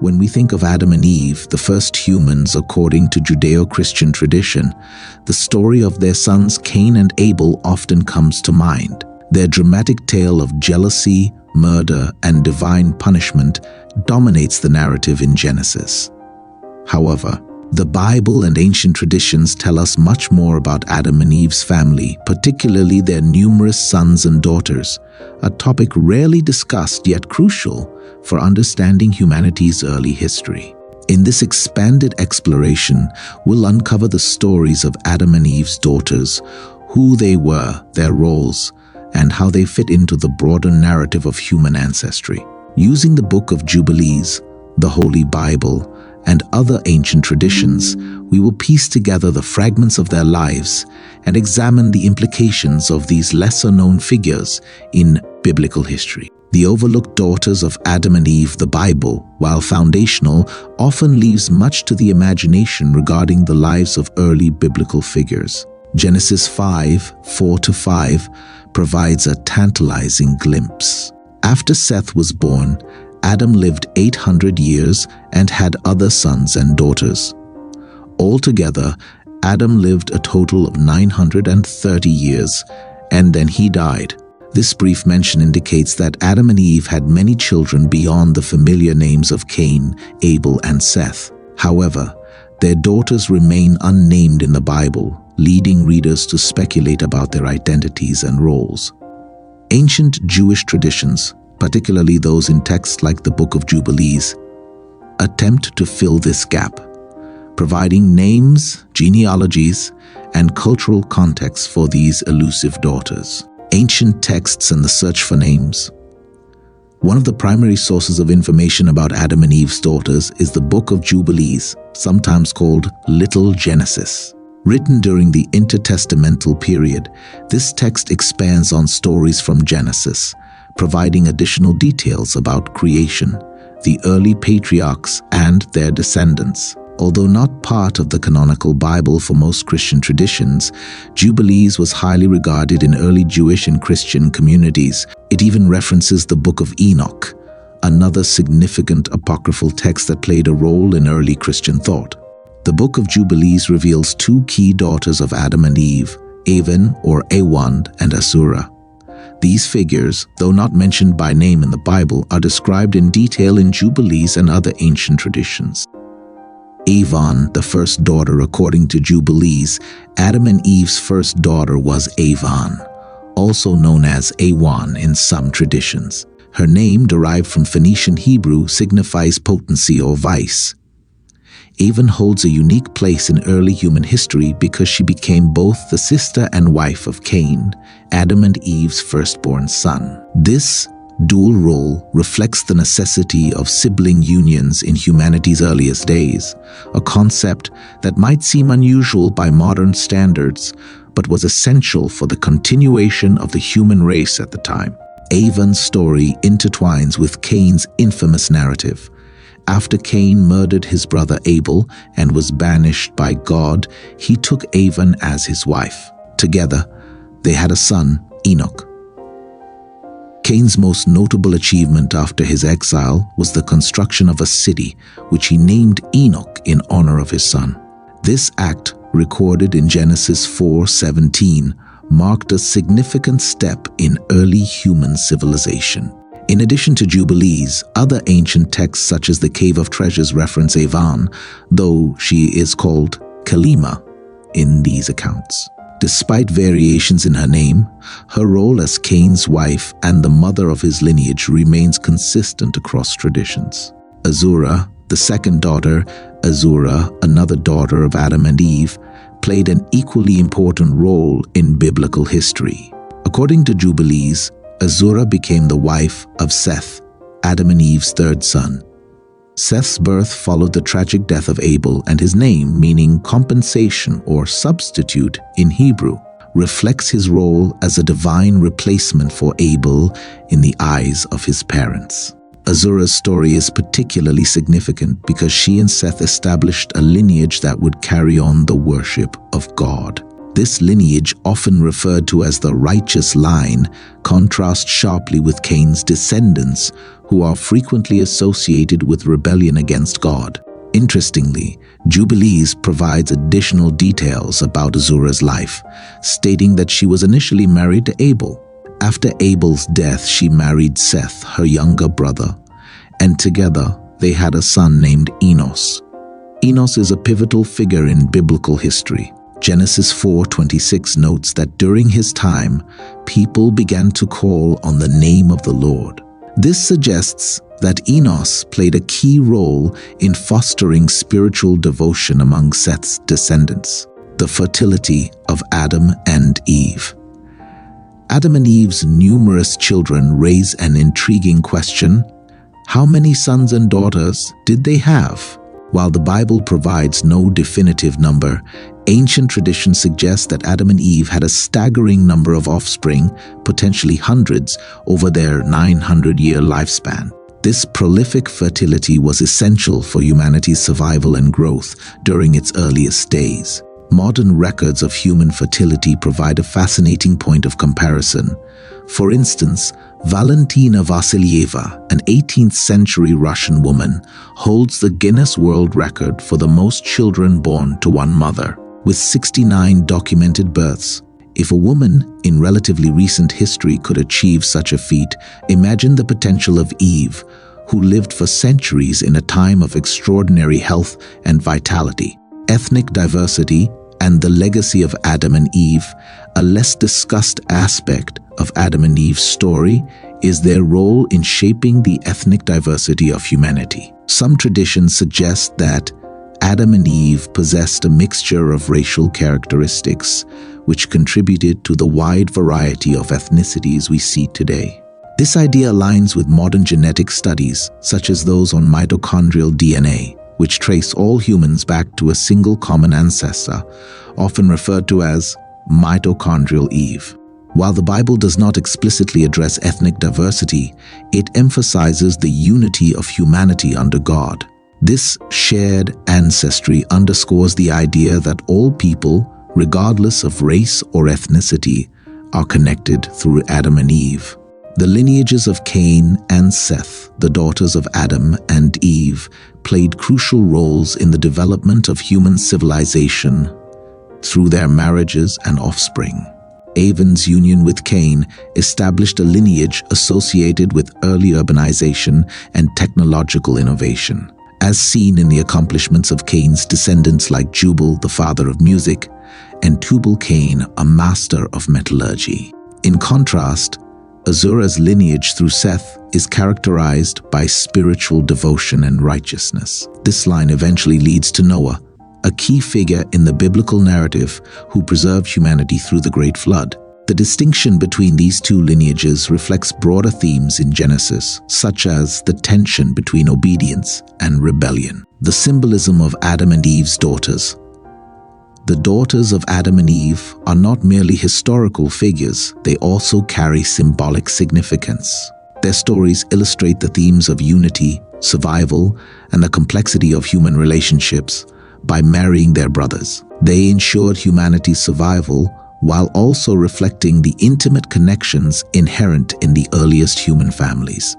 When we think of Adam and Eve, the first humans according to Judeo-Christian tradition, the story of their sons Cain and Abel often comes to mind. Their dramatic tale of jealousy, murder, and divine punishment dominates the narrative in Genesis. However, the Bible and ancient traditions tell us much more about Adam and Eve's family, particularly their numerous sons and daughters, a topic rarely discussed yet crucial for understanding humanity's early history. In this expanded exploration, we'll uncover the stories of Adam and Eve's daughters, who they were, their roles, and how they fit into the broader narrative of human ancestry. Using the Book of Jubilees, the Holy Bible, and other ancient traditions, we will piece together the fragments of their lives and examine the implications of these lesser-known figures in biblical history. The overlooked daughters of Adam and Eve, the Bible, while foundational, often leaves much to the imagination regarding the lives of early biblical figures. Genesis 5:4-5 provides a tantalizing glimpse. After Seth was born, Adam lived 800 years and had other sons and daughters. Altogether, Adam lived a total of 930 years, and then he died. This brief mention indicates that Adam and Eve had many children beyond the familiar names of Cain, Abel, and Seth. However, their daughters remain unnamed in the Bible, leading readers to speculate about their identities and roles. Ancient Jewish traditions, particularly those in texts like the Book of Jubilees, attempt to fill this gap, providing names, genealogies, and cultural context for these elusive daughters. Ancient texts and the search for names. One of the primary sources of information about Adam and Eve's daughters is the Book of Jubilees, sometimes called Little Genesis. Written during the intertestamental period, this text expands on stories from Genesis, providing additional details about creation, the early patriarchs, and their descendants. Although not part of the canonical Bible for most Christian traditions, Jubilees was highly regarded in early Jewish and Christian communities. It even references the Book of Enoch, another significant apocryphal text that played a role in early Christian thought. The Book of Jubilees reveals two key daughters of Adam and Eve, Avan or Awan and Azura. These figures, though not mentioned by name in the Bible, are described in detail in Jubilees and other ancient traditions. Avan, the first daughter according to Jubilees, Adam and Eve's first daughter was Avan, also known as Awan in some traditions. Her name, derived from Phoenician Hebrew, signifies potency or vice. Avan holds a unique place in early human history because she became both the sister and wife of Cain, Adam and Eve's firstborn son. This dual role reflects the necessity of sibling unions in humanity's earliest days, a concept that might seem unusual by modern standards, but was essential for the continuation of the human race at the time. Avan's story intertwines with Cain's infamous narrative. After Cain murdered his brother Abel and was banished by God, he took Avan as his wife. Together, they had a son, Enoch. Cain's most notable achievement after his exile was the construction of a city, which he named Enoch in honor of his son. This act, recorded in Genesis 4:17, marked a significant step in early human civilization. In addition to Jubilees, other ancient texts such as the Cave of Treasures reference Avan, though she is called Kalima in these accounts. Despite variations in her name, her role as Cain's wife and the mother of his lineage remains consistent across traditions. Azura, the second daughter, Azura, another daughter of Adam and Eve, played an equally important role in biblical history. According to Jubilees, Azura became the wife of Seth, Adam and Eve's third son. Seth's birth followed the tragic death of Abel, and his name, meaning compensation or substitute in Hebrew, reflects his role as a divine replacement for Abel in the eyes of his parents. Azura's story is particularly significant because she and Seth established a lineage that would carry on the worship of God. This lineage, often referred to as the righteous line, contrasts sharply with Cain's descendants, who are frequently associated with rebellion against God. Interestingly, Jubilees provides additional details about Azura's life, stating that she was initially married to Abel. After Abel's death, she married Seth, her younger brother, and together they had a son named Enos. Enos is a pivotal figure in biblical history. Genesis 4:26 notes that during his time, people began to call on the name of the Lord. This suggests that Enos played a key role in fostering spiritual devotion among Seth's descendants. The fertility of Adam and Eve. Adam and Eve's numerous children raise an intriguing question: how many sons and daughters did they have? While the Bible provides no definitive number, ancient tradition suggests that Adam and Eve had a staggering number of offspring, potentially hundreds, over their 900-year lifespan. This prolific fertility was essential for humanity's survival and growth during its earliest days. Modern records of human fertility provide a fascinating point of comparison. For instance, Valentina Vassilieva, an 18th-century Russian woman, holds the Guinness World Record for the most children born to one mother, with 69 documented births. If a woman in relatively recent history could achieve such a feat, imagine the potential of Eve, who lived for centuries in a time of extraordinary health and vitality. Ethnic diversity and the legacy of Adam and Eve. A less discussed aspect of Adam and Eve's story is their role in shaping the ethnic diversity of humanity. Some traditions suggest that Adam and Eve possessed a mixture of racial characteristics, which contributed to the wide variety of ethnicities we see today. This idea aligns with modern genetic studies, such as those on mitochondrial DNA, which trace all humans back to a single common ancestor, often referred to as mitochondrial Eve. While the Bible does not explicitly address ethnic diversity, it emphasizes the unity of humanity under God. This shared ancestry underscores the idea that all people, regardless of race or ethnicity, are connected through Adam and Eve. The lineages of Cain and Seth, the daughters of Adam and Eve, played crucial roles in the development of human civilization through their marriages and offspring. Avan's union with Cain established a lineage associated with early urbanization and technological innovation, as seen in the accomplishments of Cain's descendants like Jubal, the father of music, and Tubal-Cain, a master of metallurgy. In contrast, Azura's lineage through Seth is characterized by spiritual devotion and righteousness. This line eventually leads to Noah, a key figure in the biblical narrative who preserved humanity through the Great Flood. The distinction between these two lineages reflects broader themes in Genesis, such as the tension between obedience and rebellion. The symbolism of Adam and Eve's daughters. The daughters of Adam and Eve are not merely historical figures, they also carry symbolic significance. Their stories illustrate the themes of unity, survival, and the complexity of human relationships. By marrying their brothers, they ensured humanity's survival while also reflecting the intimate connections inherent in the earliest human families.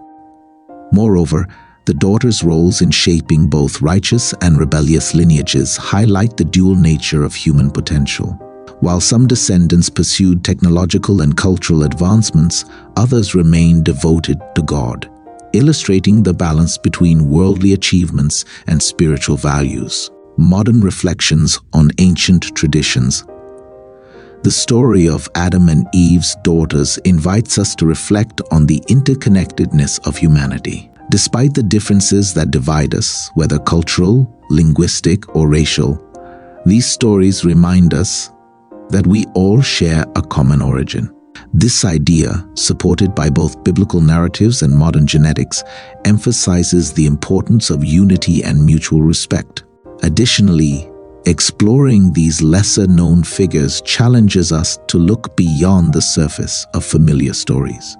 Moreover, the daughters' roles in shaping both righteous and rebellious lineages highlight the dual nature of human potential. While some descendants pursued technological and cultural advancements, others remained devoted to God, illustrating the balance between worldly achievements and spiritual values. Modern reflections on ancient traditions. The story of Adam and Eve's daughters invites us to reflect on the interconnectedness of humanity. Despite the differences that divide us, whether cultural, linguistic, or racial, these stories remind us that we all share a common origin. This idea, supported by both biblical narratives and modern genetics, emphasizes the importance of unity and mutual respect. Additionally, exploring these lesser-known figures challenges us to look beyond the surface of familiar stories.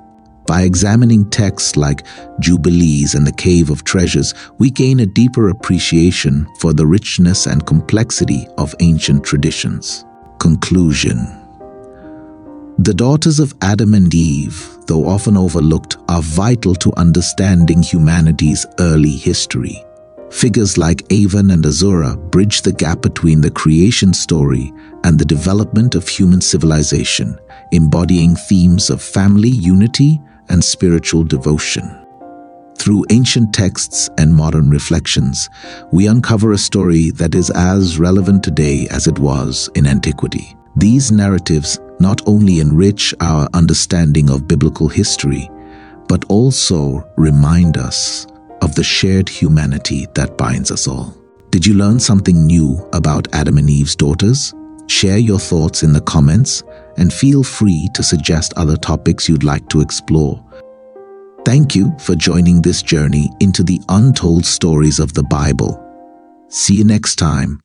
By examining texts like Jubilees and the Cave of Treasures, we gain a deeper appreciation for the richness and complexity of ancient traditions. Conclusion. The daughters of Adam and Eve, though often overlooked, are vital to understanding humanity's early history. Figures like Avan and Azura bridge the gap between the creation story and the development of human civilization, embodying themes of family unity and spiritual devotion. Through ancient texts and modern reflections, we uncover a story that is as relevant today as it was in antiquity. These narratives not only enrich our understanding of biblical history, but also remind us of the shared humanity that binds us all. Did you learn something new about Adam and Eve's daughters? Share your thoughts in the comments and feel free to suggest other topics you'd like to explore. Thank you for joining this journey into the untold stories of the Bible. See you next time